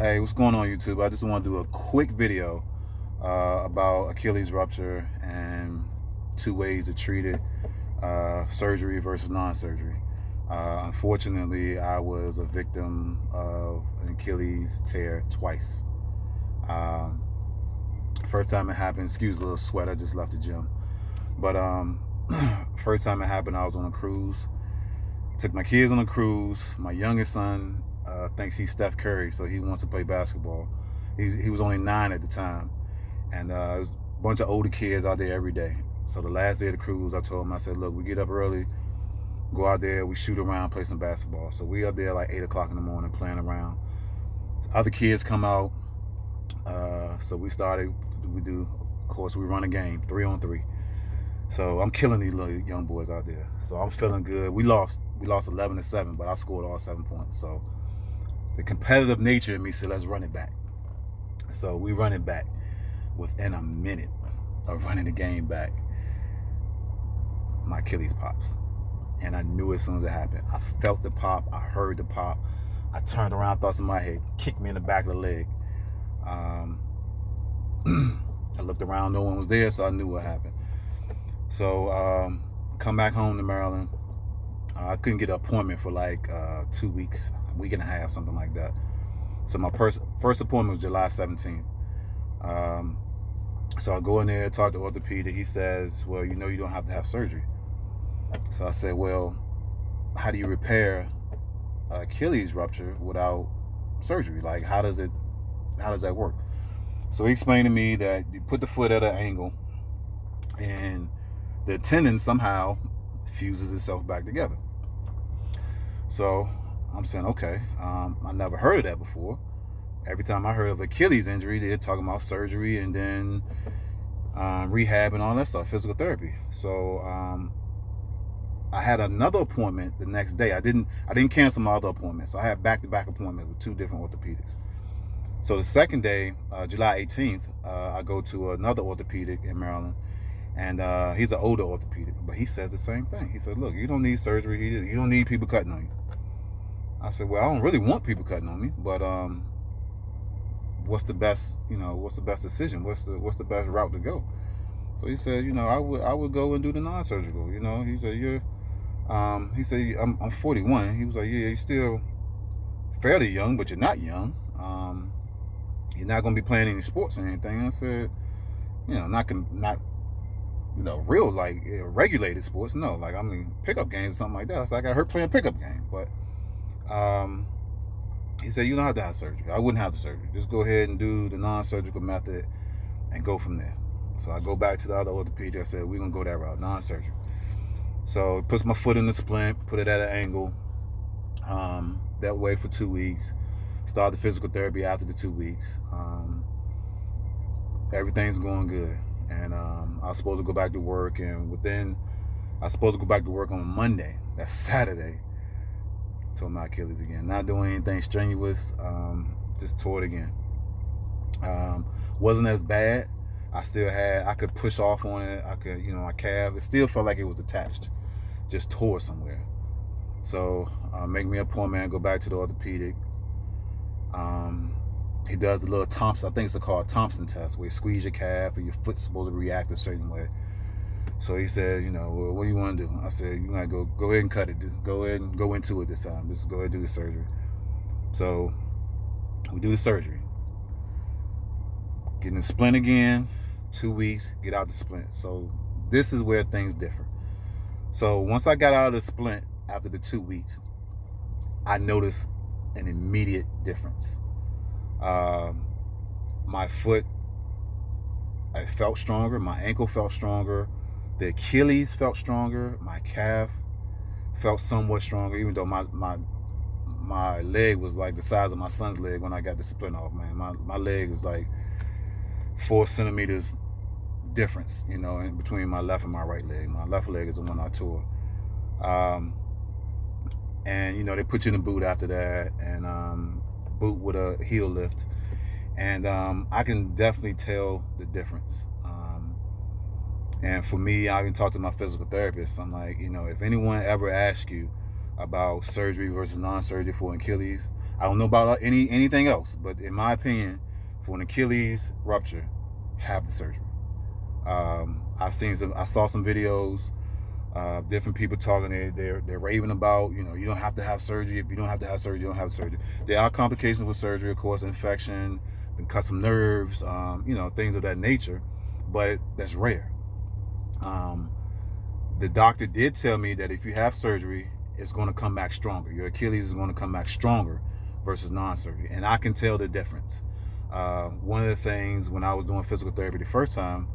Hey, what's going on, YouTube? I just want to do a quick video about Achilles rupture and two ways to treat it, surgery versus non-surgery. Unfortunately, I was a victim of an Achilles tear twice. First time it happened, excuse a little sweat, I just left the gym. But first time it happened, I was on a cruise. Took my kids on a cruise. My youngest son thinks he's Steph Curry, so he wants to play basketball. He was only 9 at the time, and there was a bunch of older kids out there every day. So the last day of the cruise, I told him, I said, look, we get up early, go out there, we shoot around, play some basketball. So we up there like 8 o'clock in the morning playing around. Other kids come out, so we do, of course, we run a game, 3-on-3. So I'm killing these little young boys out there. So I'm feeling good. We lost 11-7, but I scored all 7 points. So the competitive nature in me said, let's run it back. So we run it back. Within a minute of running the game back, my Achilles pops. And I knew as soon as it happened. I felt the pop. I heard the pop. I turned around, thought somebody had kicked me in the back of the leg. I looked around, no one was there, so I knew what happened. So come back home to Maryland. I couldn't get an appointment for like 2 weeks, a week and a half, something like that. So my first appointment was July 17th. So I go in there, talk to orthopedic. He says, well, you don't have to have surgery. So I said, well, how do you repair Achilles rupture without surgery? Like, how does that work? So he explained to me that you put the foot at an angle and the tendon somehow fuses itself back together. So I'm saying, okay, I never heard of that before. Every time I heard of Achilles injury, they're talking about surgery and then rehab and all that stuff, physical therapy. So I had another appointment the next day. I didn't cancel my other appointment. So I had back-to-back appointments with 2 different orthopedics. So the second day, July 18th, I go to another orthopedic in Maryland. And he's an older orthopedic, but he says the same thing. He says, look, you don't need surgery. You don't need people cutting on you. I said, well, I don't really want people cutting on me, but what's the best decision? What's the best route to go? So he said, I would go and do the non-surgical. He said, I'm 41. He was like, yeah, you're still fairly young, but you're not young. You're not going to be playing any sports or anything. I said, not real like regulated sports. No, like pickup games or something like that. So I got hurt playing pickup game. But he said, you don't have to have surgery. I wouldn't have the surgery. Just go ahead and do the non-surgical method and go from there. So I go back to the other orthopedic. I said, we're gonna go that route, non-surgery. So he puts my foot in the splint, put it at an angle. That way for 2 weeks. Start the physical therapy after the 2 weeks. Everything's going good. And I was supposed to go back to work, and I was supposed to go back to work on Monday. That's Saturday. Tore my Achilles again. Not doing anything strenuous, just tore it again. Wasn't as bad. I could push off on it. I could, my calf, it still felt like it was attached. Just tore somewhere. So make me an appointment and go back to the orthopedic. He does the little Thompson, I think it's called Thompson test, where you squeeze your calf and your foot's supposed to react a certain way. So he said, well, what do you want to do? I said, you gotta go ahead and cut it. Just go ahead and go into it this time. Just go ahead and do the surgery. So we do the surgery. Getting the splint again, 2 weeks, get out the splint. So this is where things differ. So once I got out of the splint after the 2 weeks, I noticed an immediate difference. My foot, I felt stronger. My ankle felt stronger. The Achilles felt stronger. My calf felt somewhat stronger, even though my leg was like the size of my son's leg when I got the splint off, man. My leg was like 4 centimeters difference, in between my left and my right leg. My left leg is the one I tore. And, they put you in a boot after that, and boot with a heel lift. And I can definitely tell the difference. And for me, I even talked to my physical therapist. I'm like, if anyone ever asks you, about surgery versus non-surgery for Achilles. I don't know about anything else, but in my opinion, for an Achilles rupture, have the surgery. I saw some videos, different people talking. They're raving about, you don't have to have surgery. If you don't have to have surgery, you don't have surgery. There are complications with surgery, of course, infection, and cut some nerves, things of that nature, but that's rare. The doctor did tell me that if you have surgery, it's going to come back stronger. Your Achilles is going to come back stronger versus non-surgery, and I can tell the difference. One of the things when I was doing physical therapy the first time,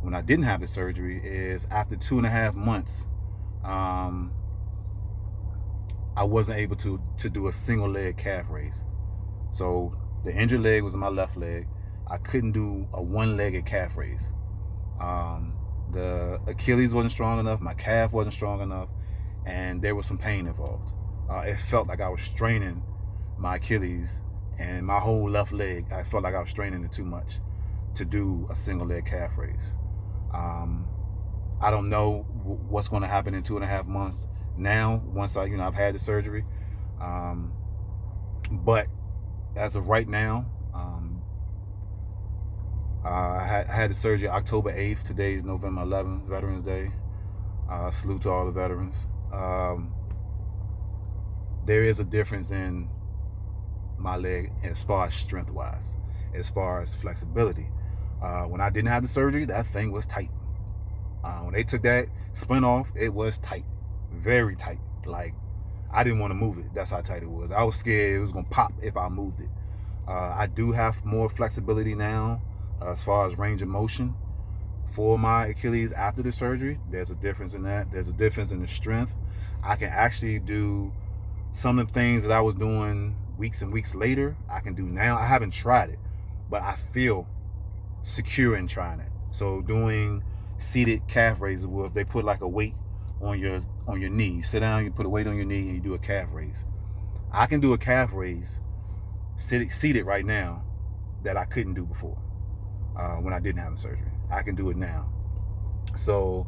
when I didn't have the surgery, is after 2.5 months, I wasn't able to do a single leg calf raise. So the injured leg was in my left leg. I couldn't do a one-legged calf raise. The Achilles wasn't strong enough, my calf wasn't strong enough, and there was some pain involved. It felt like I was straining my Achilles, and my whole left leg, I felt like I was straining it too much to do a single leg calf raise. I don't know what's going to happen in 2.5 months now, once I've had the surgery. But as of right now, I had the surgery October 8th. Today is November 11th, Veterans Day. Salute to all the veterans. There is a difference in my leg as far as strength-wise, as far as flexibility. When I didn't have the surgery, that thing was tight. When they took that splint off, it was tight, very tight. Like, I didn't want to move it. That's how tight it was. I was scared it was going to pop if I moved it. I do have more flexibility now as far as range of motion for my Achilles after the surgery. There's a difference in that. There's a difference in the strength. I can actually do some of the things that I was doing weeks and weeks later, I can do now. I haven't tried it, but I feel secure in trying it. So doing seated calf raises, where if they put like a weight on your knee, you sit down, you put a weight on your knee, and you do a calf raise. I can do a calf raise seated right now that I couldn't do before when I didn't have the surgery. I can do it now. So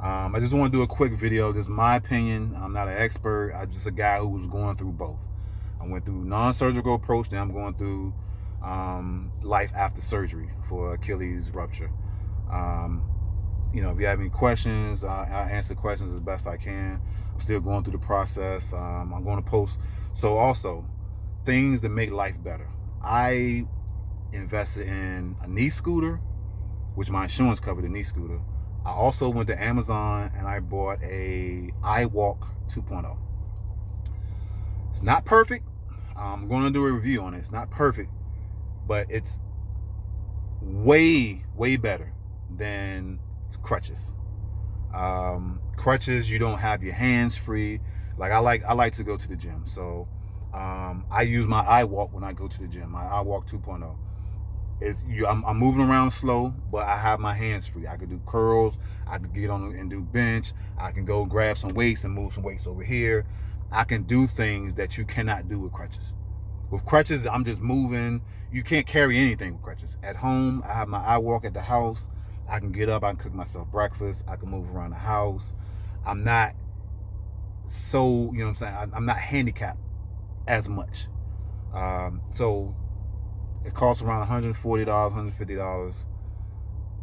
I just want to do a quick video. This is my opinion. I'm not an expert. I'm just a guy who was going through both. I went through non-surgical approach, then I'm going through life after surgery for Achilles rupture. If you have any questions, I'll answer questions as best I can. I'm still going through the process. I'm going to post. So also, things that make life better. I invested in a knee scooter, which my insurance covered the knee scooter. I also went to Amazon and I bought a iWalk 2.0. It's not perfect. I'm going to do a review on it. It's not perfect, but it's way, way better than crutches. Crutches, you don't have your hands free. Like I like to go to the gym, so I use my iWalk when I go to the gym. My iWalk 2.0. I'm moving around slow, but I have my hands free. I can do curls. I can get on and do bench. I can go grab some weights and move some weights over here. I can do things that you cannot do with crutches. With crutches, I'm just moving. You can't carry anything with crutches. At home, I have my iWalk at the house. I can get up. I can cook myself breakfast. I can move around the house. I'm not so, I'm not handicapped as much. So it costs around $140, $150.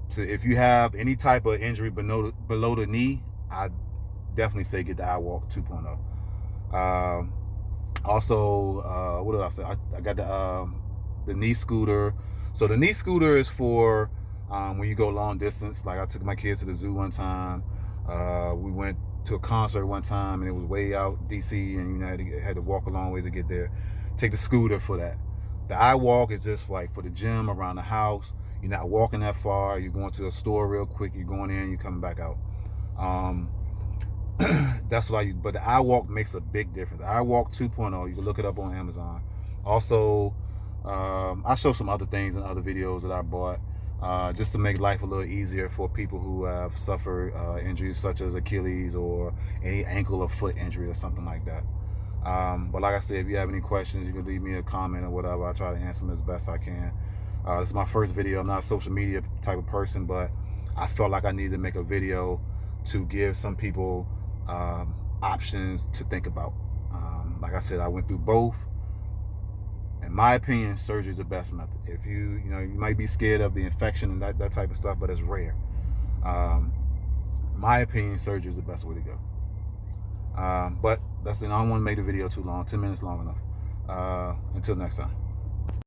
So if you have any type of injury below the knee, I definitely say get the iWalk 2.0. Also, what did I say? I got the knee scooter. So the knee scooter is for when you go long distance. Like I took my kids to the zoo one time. We went to a concert one time, and it was way out DC, and had to walk a long ways to get there. Take the scooter for that. The iWalk is just like for the gym, around the house. You're not walking that far. You're going to a store real quick. You're going in. You're coming back out. That's what I use. But the iWalk makes a big difference. The iWalk 2.0, you can look it up on Amazon. Also, I show some other things in other videos that I bought just to make life a little easier for people who have suffered injuries such as Achilles or any ankle or foot injury or something like that. But like I said, if you have any questions, you can leave me a comment or whatever. I'll try to answer them as best I can. This is my first video. I'm not a social media type of person, but I felt like I needed to make a video to give some people options to think about. Like I said, I went through both. In my opinion, surgery is the best method. If you might be scared of the infection and that type of stuff, but it's rare. My opinion, surgery is the best way to go. But that's it. I don't want to make the video too long. 10 minutes long enough. Until next time.